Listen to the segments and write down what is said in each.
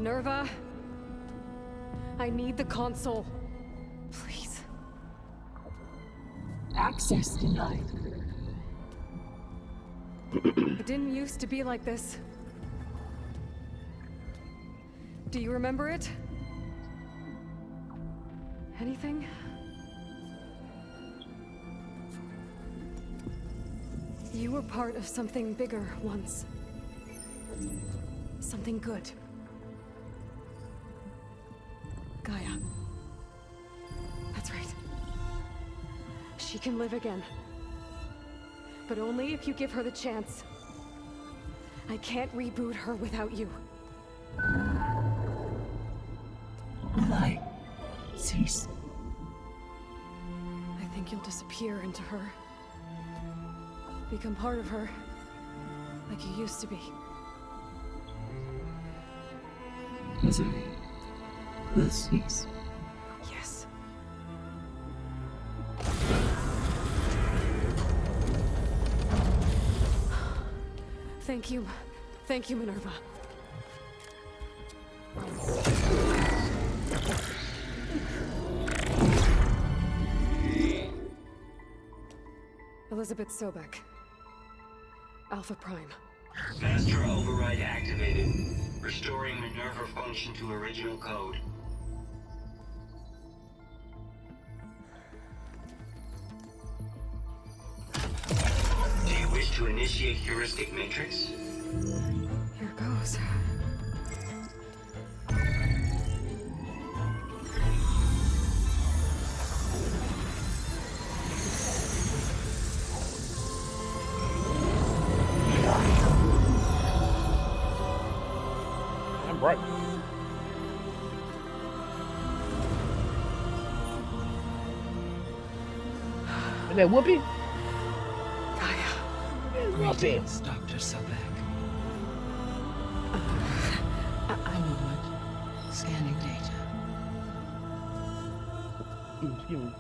Minerva? I need the console. Please. Access denied. It didn't used to be like this. Do you remember it? Anything? You were part of something bigger once. Something good. Gaia. That's right. She can live again. But only if you give her the chance. I can't reboot her without you. Light. Cease. I think you'll disappear into her. Become part of her. Like you used to be. Misery will cease. Yes. Thank you. Thank you, Minerva. Elizabeth Sobek. Alpha Prime. Master override activated. Restoring Minerva function to original code. Do you wish to initiate heuristic matrix? Here goes. I'm right. Is that Whoopi? Gaia. Greetings, Dr. Sobek. A moment. Scanning data. Excuse me.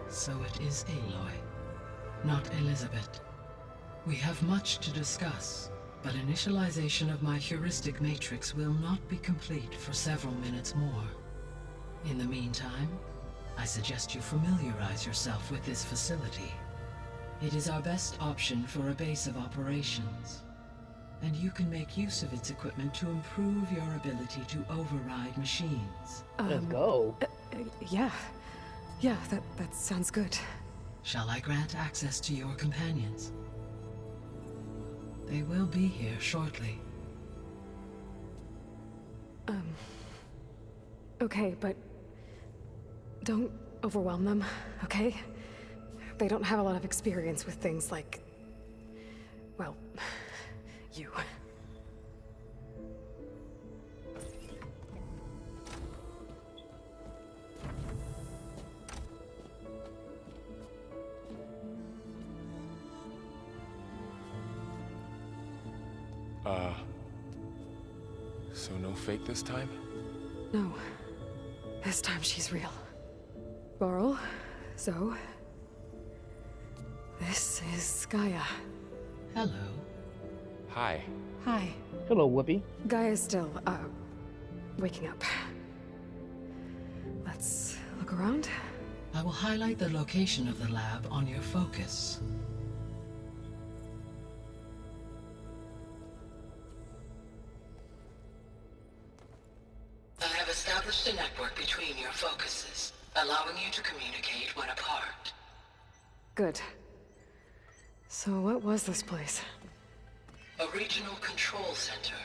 So it is Aloy, not Elizabeth. We have much to discuss, but initialization of my heuristic matrix will not be complete for several minutes more. In the meantime, I suggest you familiarize yourself with this facility. It is our best option for a base of operations, and you can make use of its equipment to improve your ability to override machines. Let's go. Yeah. Yeah, that sounds good. Shall I grant access to your companions? They will be here shortly. Okay, but don't overwhelm them, okay? They don't have a lot of experience with things like, well, you. So no fake this time? No. This time she's real. Laurel, Zoe. This is Gaia. Hello. Hi. Hi. Hello, Whoopi. Gaia's still, waking up. Let's look around. I will highlight the location of the lab on your focus. I have established a network between your focuses, allowing you to communicate when apart. Good. So what was this place? A regional control center,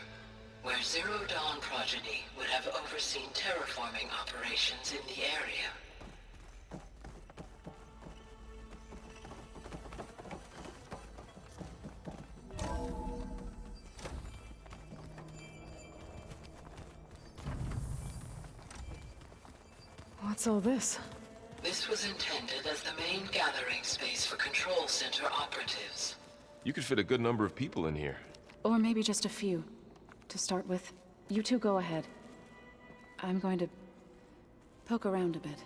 where Zero Dawn progeny would have overseen terraforming operations in the area. What's all this? This was intended as the main gathering space for control center operatives. You could fit a good number of people in here. Or maybe just a few. To start with, you two go ahead. I'm going to poke around a bit.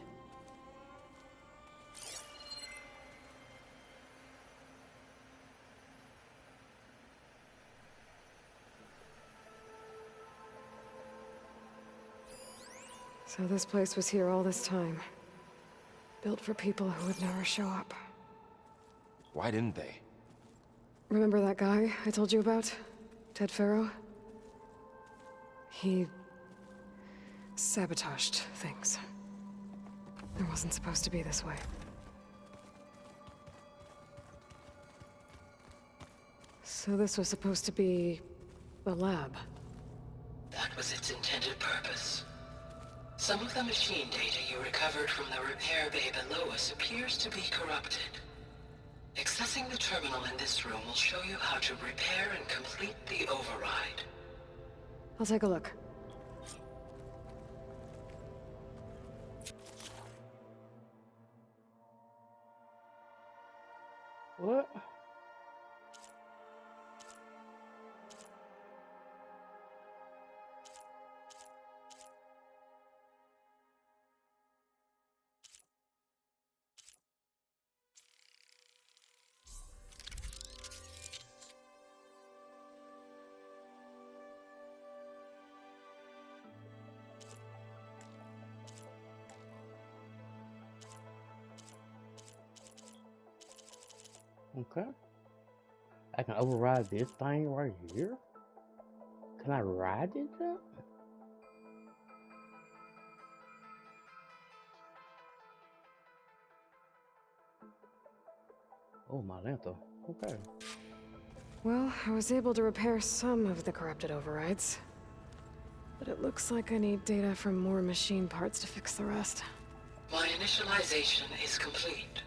So this place was here all this time. Built for people who would never show up. Why didn't they? Remember that guy I told you about? Ted Farrow? He sabotaged things. It wasn't supposed to be this way. So this was supposed to be a lab. That was its intended purpose. Some of the machine data you recovered from the repair bay below us appears to be corrupted. Accessing the terminal in this room will show you how to repair and complete the override. I'll take a look. What? Okay. I can override this thing right here? Can I ride it up? Oh, my lantern. Okay. Well, I was able to repair some of the corrupted overrides. But it looks like I need data from more machine parts to fix the rest. My initialization is complete.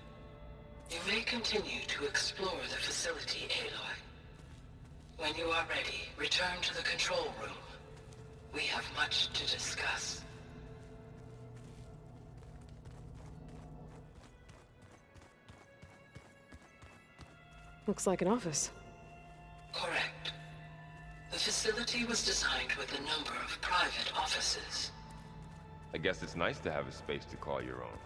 You may continue to explore the facility, Aloy. When you are ready, return to the control room. We have much to discuss. Looks like an office. Correct. The facility was designed with a number of private offices. I guess it's nice to have a space to call your own.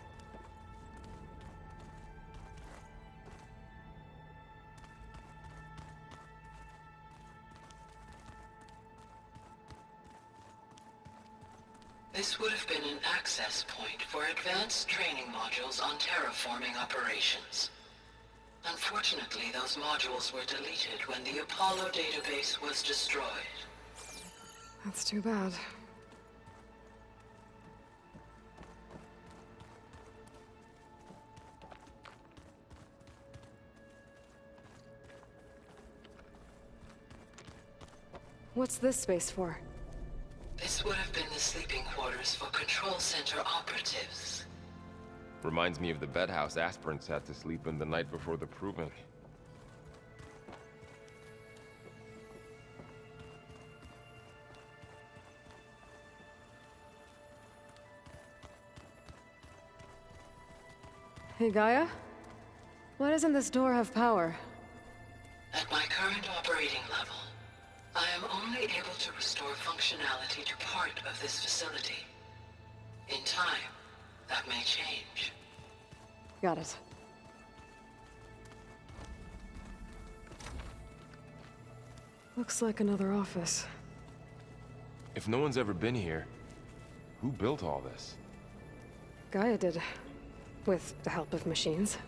This would have been an access point for advanced training modules on terraforming operations. Unfortunately, those modules were deleted when the Apollo database was destroyed. That's too bad. What's this space for? This would have been the sleeping quarters for control center operatives. Reminds me of the bedhouse aspirants had to sleep in the night before the proving. Hey, Gaia? Why doesn't this door have power? At my current operating level, I am only able to restore functionality to part of this facility. In time, that may change. Got it. Looks like another office. If no one's ever been here, who built all this? Gaia did. With the help of machines.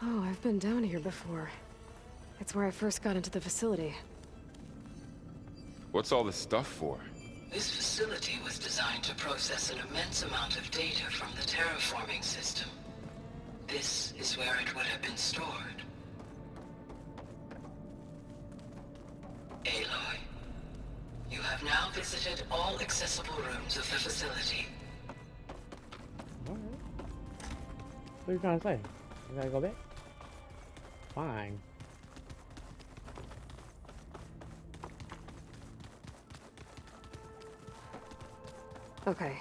Oh, I've been down here before. It's where I first got into the facility. What's all this stuff for? This facility was designed to process an immense amount of data from the terraforming system. This is where it would have been stored. Aloy, you have now visited all accessible rooms of the facility. Alright. What are you trying to say? You gotta go back? Fine. Okay.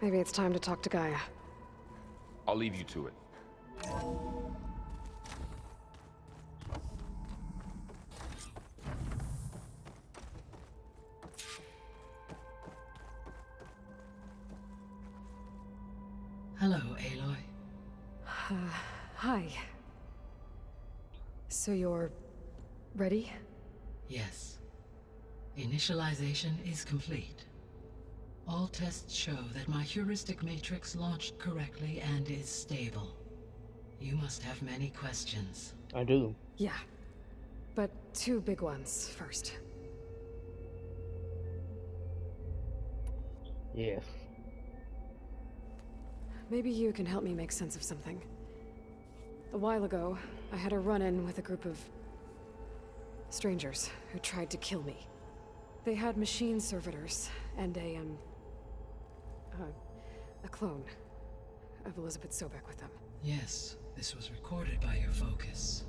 Maybe it's time to talk to Gaia. I'll leave you to it. Hello, Aloy. Hi. So you're... ready? Yes. Initialization is complete. All tests show that my heuristic matrix launched correctly and is stable. You must have many questions. I do. Yeah. But two big ones first. Yes. Maybe you can help me make sense of something. A while ago, I had a run-in with a group of... strangers who tried to kill me. They had machine servitors and a clone of Elizabeth Sobek with them. Yes, this was recorded by your focus.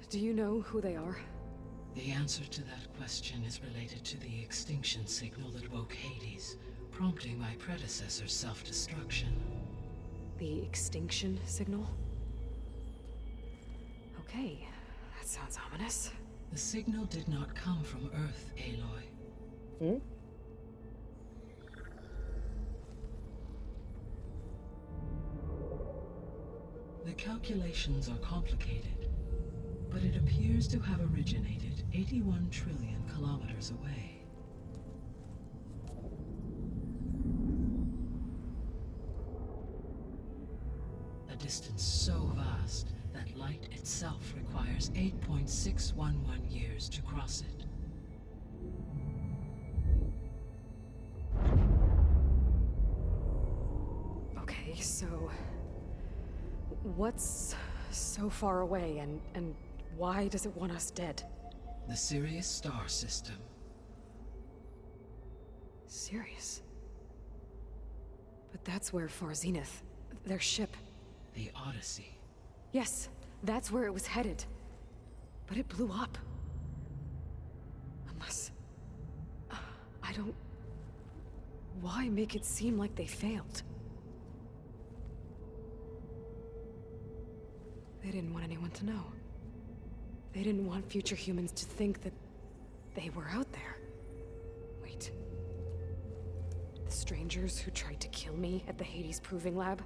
Do you know who they are? The answer to that question is related to the extinction signal that woke Hades, prompting my predecessor's self-destruction. The extinction signal? Okay, that sounds ominous. The signal did not come from Earth, Aloy. Hmm? The calculations are complicated, but it appears to have originated 81 trillion kilometers away. A distance so vast that light itself requires 8.611 years to cross it. Okay, so... what's so far away, and why does it want us dead? The Sirius star system. Sirius? But that's where Far Zenith, their ship... The Odyssey. Yes, that's where it was headed. But it blew up. Unless... I don't... Why make it seem like they failed? They didn't want anyone to know. They didn't want future humans to think that they were out there. Wait. The strangers who tried to kill me at the Hades Proving Lab?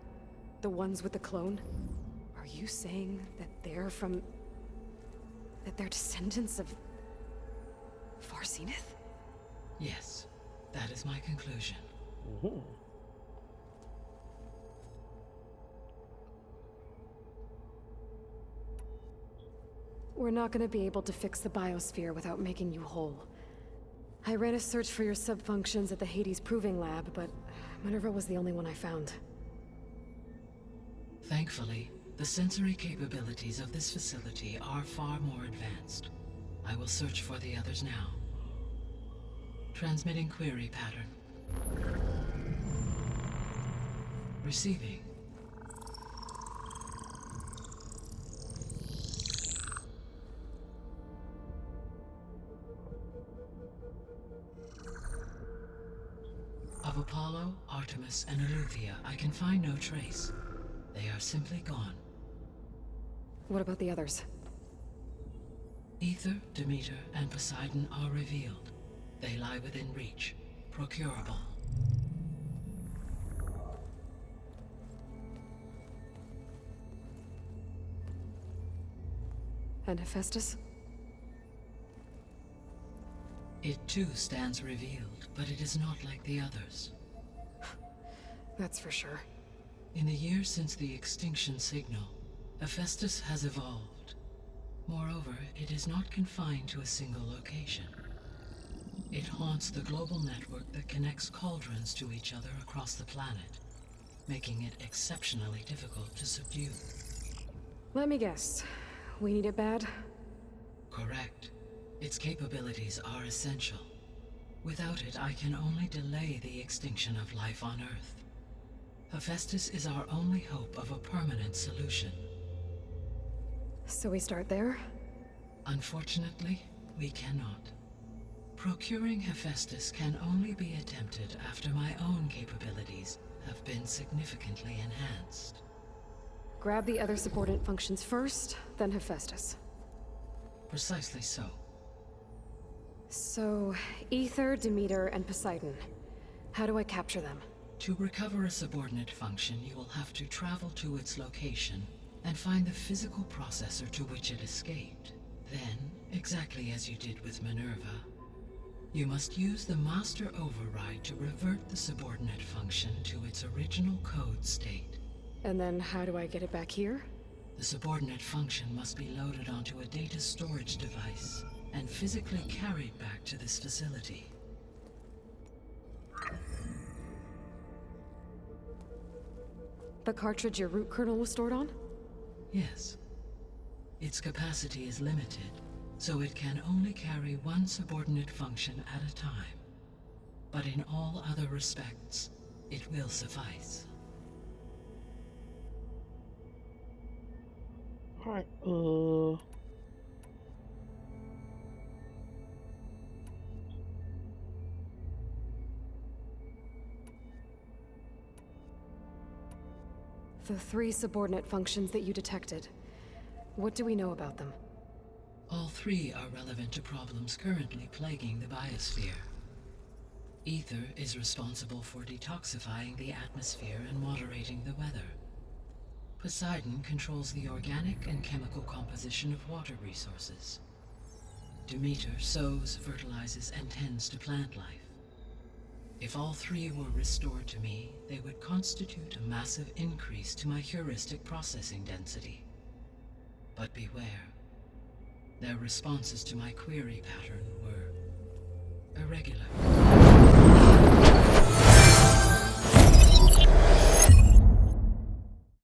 The ones with the clone? Are you saying that they're from... that they're descendants of... Far Zenith? Yes, that is my conclusion. Mm-hmm. We're not gonna be able to fix the biosphere without making you whole. I ran a search for your subfunctions at the Hades Proving Lab, but Minerva was the only one I found. Thankfully, the sensory capabilities of this facility are far more advanced. I will search for the others now. Transmitting query pattern. Receiving. Of Apollo, Artemis, and Eleuthia, I can find no trace. They are simply gone. What about the others? Ether, Demeter, and Poseidon are revealed. They lie within reach, procurable. And Hephaestus? It too stands revealed, but it is not like the others. That's for sure. In the years since the extinction signal, Hephaestus has evolved. Moreover, it is not confined to a single location. It haunts the global network that connects cauldrons to each other across the planet, making it exceptionally difficult to subdue. Let me guess. We need it bad? Correct. Its capabilities are essential. Without it, I can only delay the extinction of life on Earth. Hephaestus is our only hope of a permanent solution. So we start there? Unfortunately, we cannot. Procuring Hephaestus can only be attempted after my own capabilities have been significantly enhanced. Grab the other subordinate functions first, then Hephaestus. Precisely so. So, Ether, Demeter, and Poseidon. How do I capture them? To recover a subordinate function, you will have to travel to its location and find the physical processor to which it escaped. Then, exactly as you did with Minerva, you must use the master override to revert the subordinate function to its original code state. And then how do I get it back here? The subordinate function must be loaded onto a data storage device and physically carried back to this facility. The cartridge your root kernel was stored on? Yes. Its capacity is limited, so it can only carry one subordinate function at a time. But in all other respects, it will suffice. Alright, The 3 subordinate functions that you detected. What do we know about them? All 3 are relevant to problems currently plaguing the biosphere. Ether is responsible for detoxifying the atmosphere and moderating the weather. Poseidon controls the organic and chemical composition of water resources. Demeter sows, fertilizes, and tends to plant life. If all 3 were restored to me, they would constitute a massive increase to my heuristic processing density. But beware. Their responses to my query pattern were irregular.